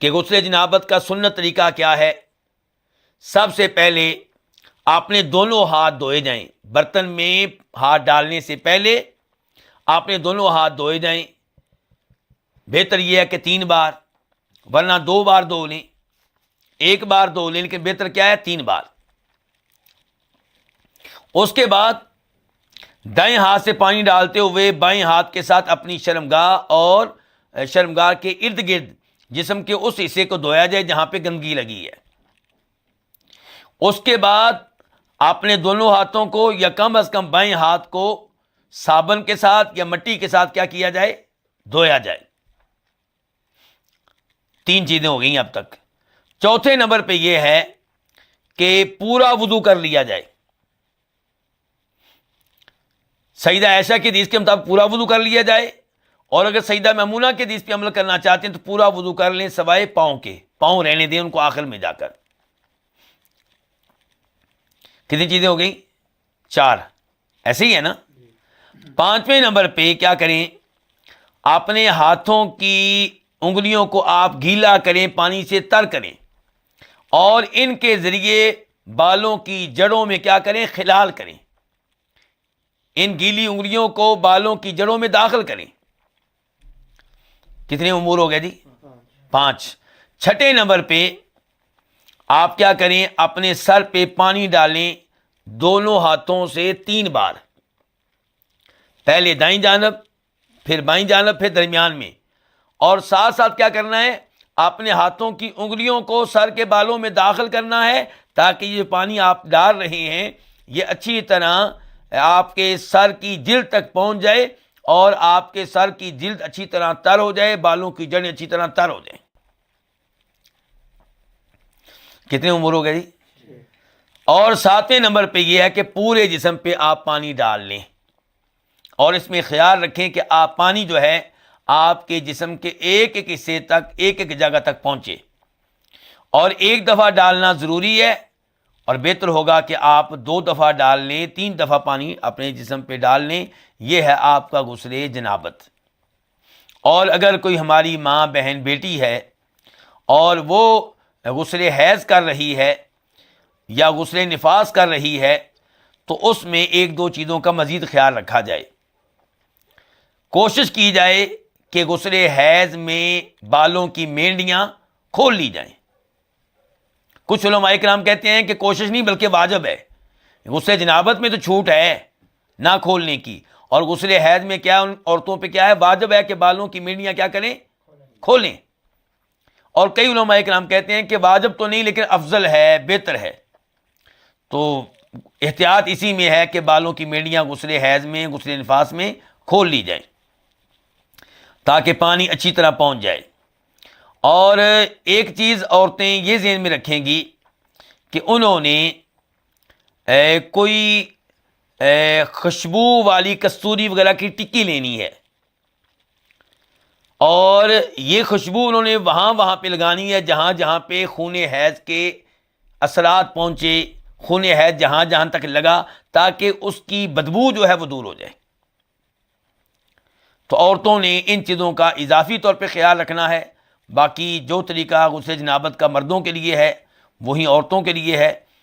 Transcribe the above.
کہ غسل جنابت کا سنت طریقہ کیا ہے؟ سب سے پہلے آپ نے دونوں ہاتھ دھوئے جائیں، برتن میں ہاتھ ڈالنے سے پہلے آپ نے دونوں ہاتھ دھوئے جائیں۔ بہتر یہ ہے کہ 3 بار، ورنہ 2 بار دھو لیں، 1 بار دھو لیں، لیکن بہتر کیا ہے 3 بار۔ اس کے بعد دائیں ہاتھ سے پانی ڈالتے ہوئے بائیں ہاتھ کے ساتھ اپنی شرمگاہ اور شرمگاہ کے ارد گرد جسم کے اس حصے کو دھویا جائے جہاں پہ گندگی لگی ہے۔ اس کے بعد آپ نے دونوں ہاتھوں کو یا کم از کم بائیں ہاتھ کو صابن کے ساتھ یا مٹی کے ساتھ کیا کیا جائے؟ دھویا جائے۔ 3 چیزیں ہو گئیں اب تک۔ چوتھے نمبر پہ یہ ہے کہ پورا وضو کر لیا جائے۔ سیدہ عائشہ کی حدیث کے مطابق پورا وضو کر لیا جائے، اور اگر سیدہ میمونہ کی حدیث پہ عمل کرنا چاہتے ہیں تو پورا وضو کر لیں سوائے پاؤں کے، پاؤں رہنے دیں ان کو آخر میں جا کر۔ کتنی چیزیں ہو گئیں؟ 4۔ ایسے ہی ہے نا؟ 5ویں نمبر پہ کیا کریں؟ اپنے ہاتھوں کی انگلیوں کو آپ گیلا کریں، پانی سے تر کریں، اور ان کے ذریعے بالوں کی جڑوں میں کیا کریں؟ خلال کریں۔ ان گیلی انگلیوں کو بالوں کی جڑوں میں داخل کریں۔ کتنے امور ہو گئے جی؟ 5۔ 6 نمبر پہ آپ کیا کریں؟ اپنے سر پہ پانی ڈالیں دونوں ہاتھوں سے 3 بار، پہلے دائیں جانب، پھر بائیں جانب، پھر درمیان میں، اور ساتھ ساتھ کیا کرنا ہے؟ اپنے ہاتھوں کی انگلیوں کو سر کے بالوں میں داخل کرنا ہے تاکہ یہ پانی آپ ڈال رہے ہیں یہ اچھی طرح آپ کے سر کی جلد تک پہنچ جائے، اور آپ کے سر کی جلد اچھی طرح تر ہو جائے، بالوں کی جڑیں اچھی طرح تر ہو جائیں۔ کتنے امور ہو گئے جی؟ اور 7ویں نمبر پہ یہ ہے کہ پورے جسم پہ آپ پانی ڈال لیں، اور اس میں خیال رکھیں کہ آپ پانی جو ہے آپ کے جسم کے ایک ایک حصے تک، ایک ایک جگہ تک پہنچے، اور 1 دفعہ ڈالنا ضروری ہے، اور بہتر ہوگا کہ آپ 2 دفعہ ڈال لیں، 3 دفعہ پانی اپنے جسم پہ ڈال لیں۔ یہ ہے آپ کا غسل جنابت۔ اور اگر کوئی ہماری ماں، بہن، بیٹی ہے اور وہ غسل حیض کر رہی ہے یا غسل نفاس کر رہی ہے تو اس میں 1-2 چیزوں کا مزید خیال رکھا جائے۔ کوشش کی جائے کہ غسل حیض میں بالوں کی مینڈیاں کھول لی جائیں۔ کچھ علماء کرام کہتے ہیں کہ کوشش نہیں بلکہ واجب ہے۔ غسل جنابت میں تو چھوٹ ہے نہ کھولنے کی، اور غسل حیض میں کیا ان عورتوں پہ کیا ہے؟ واجب ہے کہ بالوں کی مینڈیاں کیا کریں؟ کھولیں۔ اور کئی علماء کرام کہتے ہیں کہ واجب تو نہیں لیکن افضل ہے، بہتر ہے۔ تو احتیاط اسی میں ہے کہ بالوں کی مینڈیاں غسل حیض میں، غسل نفاس میں کھول لی جائیں تاکہ پانی اچھی طرح پہنچ جائے۔ اور ایک چیز عورتیں یہ ذہن میں رکھیں گی کہ انہوں نے کوئی خوشبو والی کستوری وغیرہ کی ٹکی لینی ہے، اور یہ خوشبو انہوں نے وہاں پہ لگانی ہے جہاں جہاں پہ خون حیض کے اثرات پہنچے، خون حیض جہاں جہاں تک لگا، تاکہ اس کی بدبو جو ہے وہ دور ہو جائے۔ تو عورتوں نے ان چیزوں کا اضافی طور پہ خیال رکھنا ہے۔ باقی جو طریقہ غسل جنابت کا مردوں کے لیے ہے وہی عورتوں کے لیے ہے۔